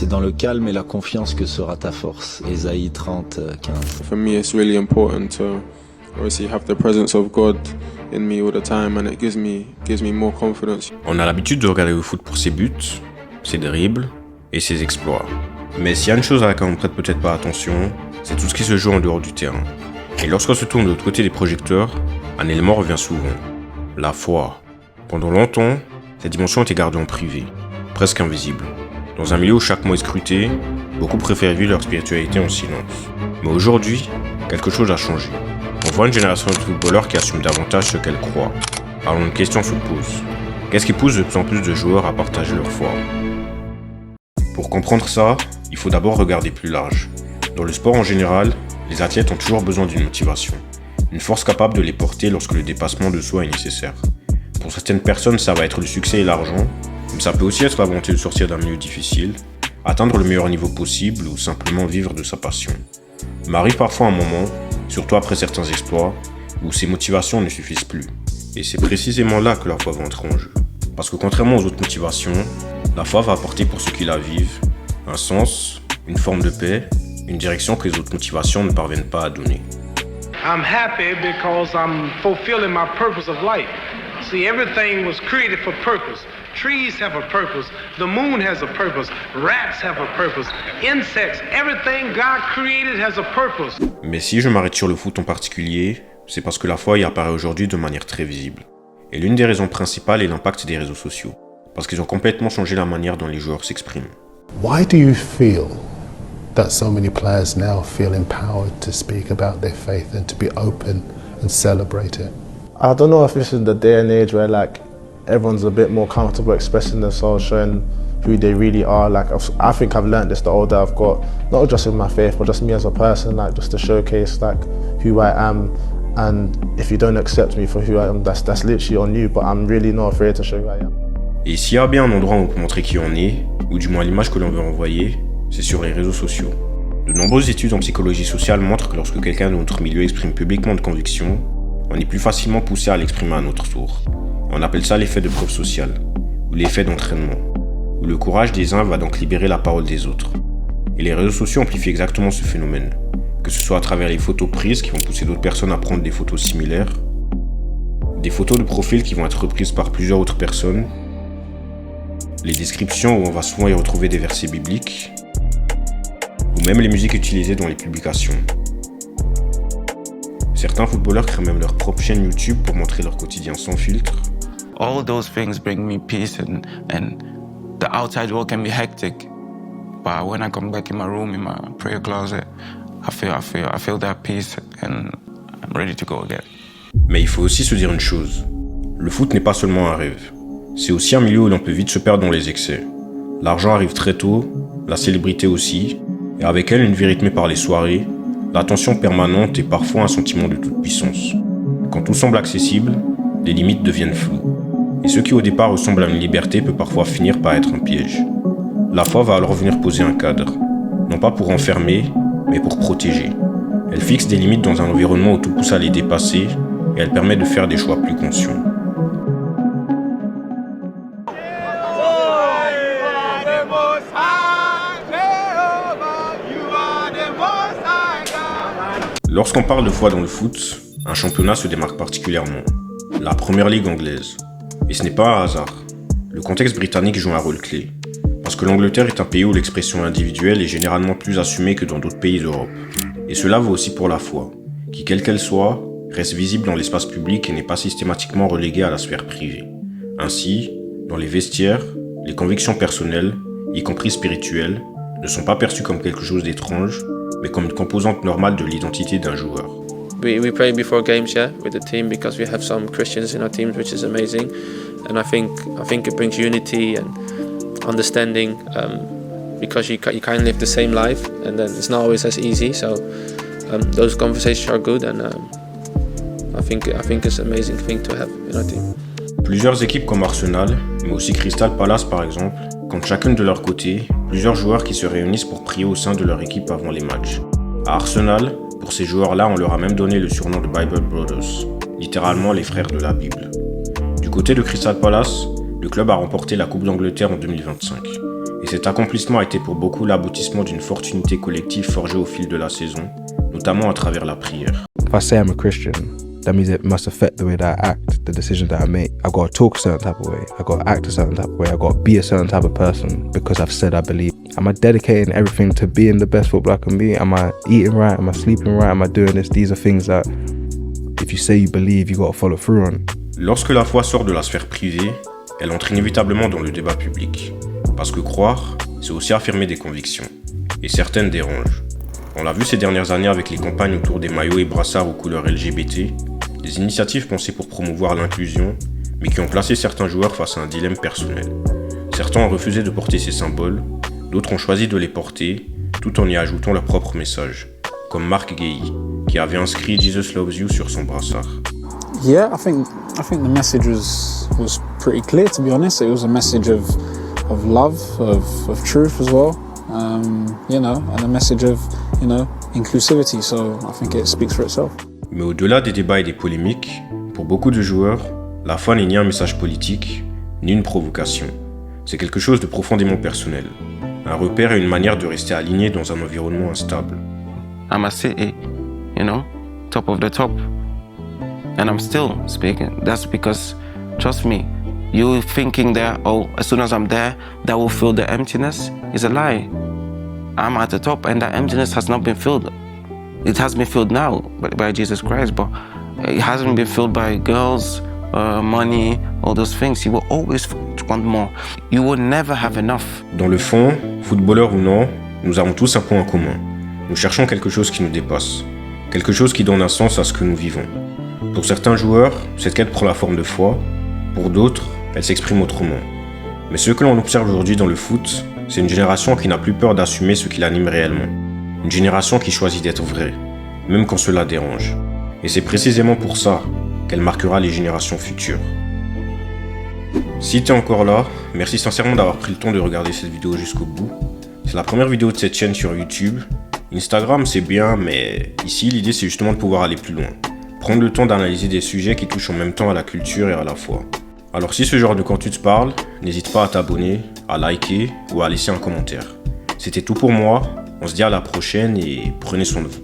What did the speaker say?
C'est dans le calme et la confiance que sera ta force. Ésaïe 30, 15. For me, it's really important to obviously have the presence of God in me all the time, and it gives me more confidence. On a l'habitude de regarder le foot pour ses buts, ses dribbles et ses exploits. Mais s'il y a une chose à laquelle on ne prête peut-être pas attention, c'est tout ce qui se joue en dehors du terrain. Et lorsqu'on se tourne de l'autre côté des projecteurs, un élément revient souvent. La foi. Pendant longtemps, cette dimension était gardée en privé, presque invisible. Dans un milieu où chaque mot est scruté, beaucoup préfèrent vivre leur spiritualité en silence. Mais aujourd'hui, quelque chose a changé. On voit une génération de footballeurs qui assument davantage ce qu'elle croit. Alors une question se pose. Qu'est-ce qui pousse de plus en plus de joueurs à partager leur foi? Pour comprendre ça, il faut d'abord regarder plus large. Dans le sport en général, les athlètes ont toujours besoin d'une motivation. Une force capable de les porter lorsque le dépassement de soi est nécessaire. Pour certaines personnes, ça va être le succès et l'argent, mais ça peut aussi être la volonté de sortir d'un milieu difficile, atteindre le meilleur niveau possible ou simplement vivre de sa passion. Mais arrive parfois un moment, surtout après certains exploits, où ces motivations ne suffisent plus. Et c'est précisément là que la foi va entrer en jeu. Parce que contrairement aux autres motivations, la foi va apporter pour ceux qui la vivent un sens, une forme de paix, une direction que les autres motivations ne parviennent pas à donner. I'm happy because I'm fulfilling my purpose of life. See, everything was created for purpose. Trees have a purpose. The moon has a purpose. Rats have a purpose. Insects, everything God created has a purpose. Mais si je m'arrête sur le foot en particulier, c'est parce que la foi y apparaît aujourd'hui de manière très visible. Et l'une des raisons principales est l'impact des réseaux sociaux. Parce qu'ils ont complètement changé la manière dont les joueurs s'expriment. Why do you feel that so many players now feel empowered to speak about their faith and to be open and celebrate it? I don't know if this is the day and age where everyone's a bit more comfortable expressing themselves, showing who they really are. I think I've learned this the older I've got, not just in my faith, but just me as a person, just to showcase who I am. And if you don't accept me for who I am, that's literally on you. But I'm really not afraid to show who I am. Et s'il y a bien un endroit où on peut montrer qui on est, ou du moins l'image que l'on veut renvoyer, c'est sur les réseaux sociaux. De nombreuses études en psychologie sociale montrent que lorsque quelqu'un de notre milieu exprime publiquement de convictions, on est plus facilement poussé à l'exprimer à notre tour. On appelle ça l'effet de preuve sociale, ou l'effet d'entraînement, où le courage des uns va donc libérer la parole des autres. Et les réseaux sociaux amplifient exactement ce phénomène, que ce soit à travers les photos prises qui vont pousser d'autres personnes à prendre des photos similaires, des photos de profil qui vont être reprises par plusieurs autres personnes, les descriptions où on va souvent y retrouver des versets bibliques, ou même les musiques utilisées dans les publications. Certains footballeurs créent même leur propre chaîne YouTube pour montrer leur quotidien sans filtre. All those things bring me peace and the outside world can be hectic. But when I come back in my room, in my prayer closet, I feel that peace and I'm ready to go again. Mais il faut aussi se dire une chose. Le foot n'est pas seulement un rêve. C'est aussi un milieu où l'on peut vite se perdre dans les excès. L'argent arrive très tôt, la célébrité aussi, et avec elle une vie rythmée par les soirées, l'attention permanente et parfois un sentiment de toute puissance. Quand tout semble accessible, les limites deviennent floues. Et ce qui au départ ressemble à une liberté peut parfois finir par être un piège. La foi va alors venir poser un cadre, non pas pour enfermer, mais pour protéger. Elle fixe des limites dans un environnement où tout pousse à les dépasser, et elle permet de faire des choix plus conscients. Lorsqu'on parle de foi dans le foot, un championnat se démarque particulièrement, la Première Ligue anglaise. Et ce n'est pas un hasard. Le contexte britannique joue un rôle clé, parce que l'Angleterre est un pays où l'expression individuelle est généralement plus assumée que dans d'autres pays d'Europe. Et cela vaut aussi pour la foi, qui, quelle qu'elle soit, reste visible dans l'espace public et n'est pas systématiquement reléguée à la sphère privée. Ainsi, dans les vestiaires, les convictions personnelles, y compris spirituelles, ne sont pas perçues comme quelque chose d'étrange, mais comme une composante normale de l'identité d'un joueur. We pray before games, with the team because we have some Christians in our team, which is amazing, and I think it brings unity and understanding because you kind of live the same life, and then it's not always as easy. So those conversations are good, and I think it's an amazing thing to have in our team. Plusieurs équipes comme Arsenal, mais aussi Crystal Palace par exemple, comptent chacune de leur côté plusieurs joueurs qui se réunissent pour prier au sein de leur équipe avant les matchs. À Arsenal, pour ces joueurs-là, on leur a même donné le surnom de Bible Brothers, littéralement les frères de la Bible. Du côté de Crystal Palace, le club a remporté la Coupe d'Angleterre en 2025. Et cet accomplissement a été pour beaucoup l'aboutissement d'une forte unité collective forgée au fil de la saison, notamment à travers la prière. If I say I'm a Christian, that means it must affect the way that I act, the decisions that I make. I got to talk a certain type of way. I got to act a certain type of way. I got to be a certain type of person because I've said I believe. Am I dedicating everything to being the best footballer I can be? Am I eating right? Am I sleeping right? Am I doing this? These are things that if you say you believe, you got to follow through on. Lorsque la foi sort de la sphère privée, elle entre inévitablement dans le débat public. Parce que croire, c'est aussi affirmer des convictions. Et certaines dérangent. On l'a vu ces dernières années avec les campagnes autour des maillots et brassards aux couleurs LGBT, des initiatives pensées pour promouvoir l'inclusion, mais qui ont placé certains joueurs face à un dilemme personnel. Certains ont refusé de porter ces symboles, d'autres ont choisi de les porter, tout en y ajoutant leur propre message, comme Marc Guéhi, qui avait inscrit Jesus Loves You sur son brassard. Yeah, I think the message was pretty clear, to be honest. It was a message of love, of truth as well, and a message of, inclusivity. So I think it speaks for itself. Mais au-delà des débats et des polémiques, pour beaucoup de joueurs, la foi n'est ni un message politique, ni une provocation. C'est quelque chose de profondément personnel, un repère et une manière de rester aligné dans un environnement instable. I'm a city, top of the top. And I'm still speaking. That's because, trust me, you thinking that, as soon as I'm there, that will fill the emptiness is a lie. I'm at the top and that emptiness has not been filled. It has been filled now by Jesus Christ, but it hasn't been filled by girls, money, all those things. You will always want more. You will never have enough. Dans le fond, footballeur ou non, nous avons tous un point en commun. Nous cherchons quelque chose qui nous dépasse. Quelque chose qui donne un sens à ce que nous vivons. Pour certains joueurs, cette quête prend la forme de foi. Pour d'autres, elle s'exprime autrement. Mais ce que l'on observe aujourd'hui dans le foot, c'est une génération qui n'a plus peur d'assumer ce qui l'anime réellement. Une génération qui choisit d'être vraie, même quand cela dérange. Et c'est précisément pour ça qu'elle marquera les générations futures. Si t'es encore là, merci sincèrement d'avoir pris le temps de regarder cette vidéo jusqu'au bout. C'est la première vidéo de cette chaîne sur YouTube. Instagram c'est bien, mais ici l'idée c'est justement de pouvoir aller plus loin. Prendre le temps d'analyser des sujets qui touchent en même temps à la culture et à la foi. Alors si ce genre de contenu te parle, n'hésite pas à t'abonner, à liker ou à laisser un commentaire. C'était tout pour moi, on se dit à la prochaine et prenez soin de vous.